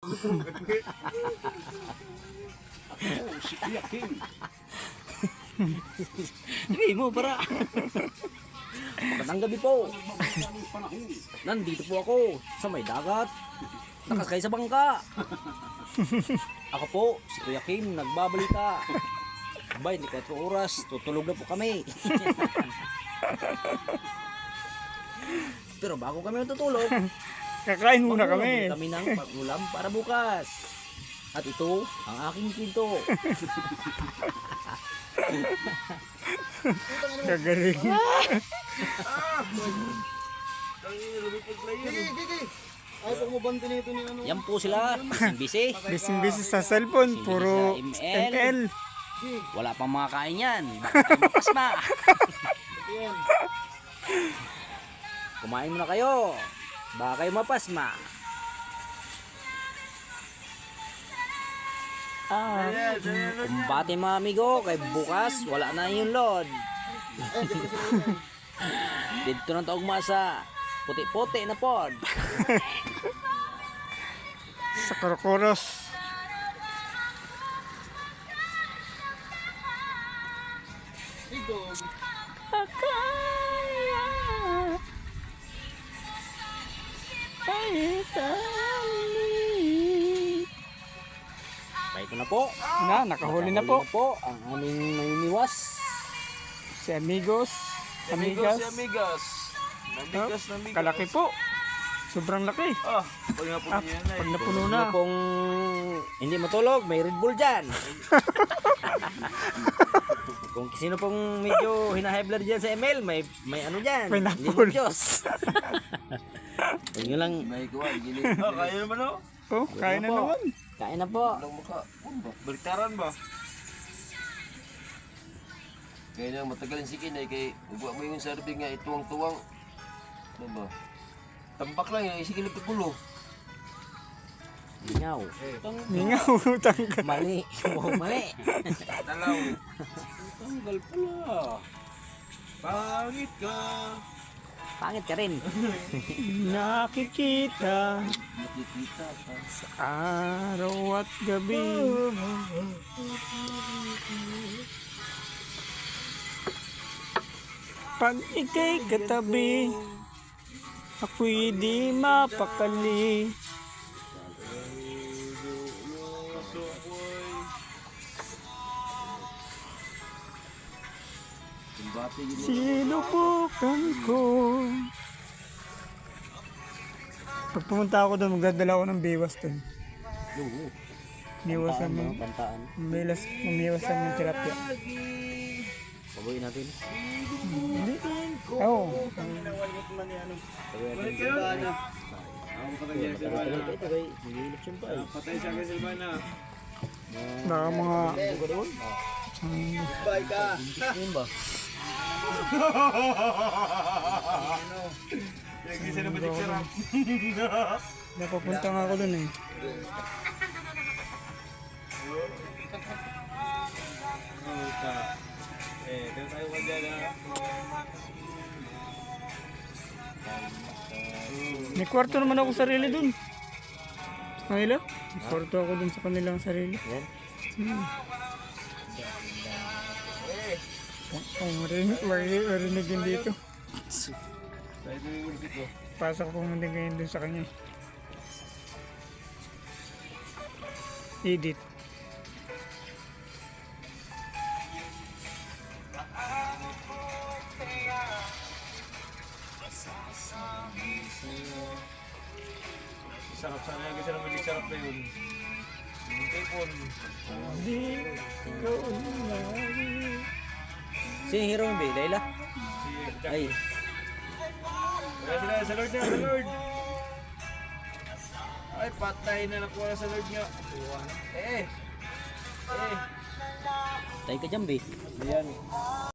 Oh, si Kuya Kim. Sige mo, para. Magandang gabi po. Nandito po ako sa may dagat. Nakasakay sa bangka. Ako po, si Kuya Kim, nagbabalita. Ba, hindi 4 oras, tutulog na po kami. Pero bago kami natutulog, Kakain muna kami. kami ng pag-ulam para bukas. At ito ang aking kwento. Gagaling. Ay, pag mabanti nito ni ano. Yan po sila, busy. Busy sa cellphone. Puro ML. ML. Wala pang mga kain yan. Baka tayo mapasma. Kumain muna kayo. Baka kayo mapasma. Kumbate mga amigo, kay bukas wala na yung load. Dito ng taog masa. Puti-puti na pod. Sa Korokoros. Ito na po. Nakahuli na po. Ang aming maniniwas. Si Amigos. Amigas. Amigas. Amigas na amigas. Kalaki po. Sobrang laki. Pag napuno yan na Pag napuno Ano na. kung hindi matulog, may Red Bull dyan. Kung sino pong medyo hina-high blood dyan sa ML, may ano dyan. May napol. Diyos. Huwag nyo lang. May kuwan, gilid. Kaya naman o. Oh, kain na po. naman. Kain na po. Walang mukha. Baliktaran ba? Kaya nang matagal si Kinay, kay ubuha mo yung serving nga ituwang-tuwang. Ano ba? Tambak lang yan, isigilip ka gulo. Lingaw. Ningaw. Tanggal. Mali. Wow, mali. Talaw. Tanggal pala. Pangit ka. Pangit ka rin. Nakikita Nakikita ka. sa araw at gabi. Pag ika'y katabi, ako'y di mapakali. Bati gini. Sinubukan ko. Pag pumunta ako doon, magdadala ako ng biwas doon. Biwasan mo. Kantaan. Umiwasan yung tilapia. Pabuhin natin. Oo. Patay siya kay Silvana. Baka mga... Bye ka. Yun ba? Pinag-isa na ba si Sarap? Napapunta nga ako doon eh. Tayo tayo ka dyan ha. May kwarto naman ako sarili doon. Sa kanila? May kwarto ako doon sa kanilang sarili. Yan. Marinig din dito. Tayo tayo yung dito. Pasok ko muna ngayon doon sa kanya. Edit. Sarap sana yung kasi naman yung sarap na yun. Yung tipon. Di ikaw lagi. Sino yung hero mo ba? Layla? Si Ay. Kaya sila sa Lord niya, sa Lord. Ay, patay na nakuha sa Lord niya. Eh. Tayo ka dyan, be. Ayan.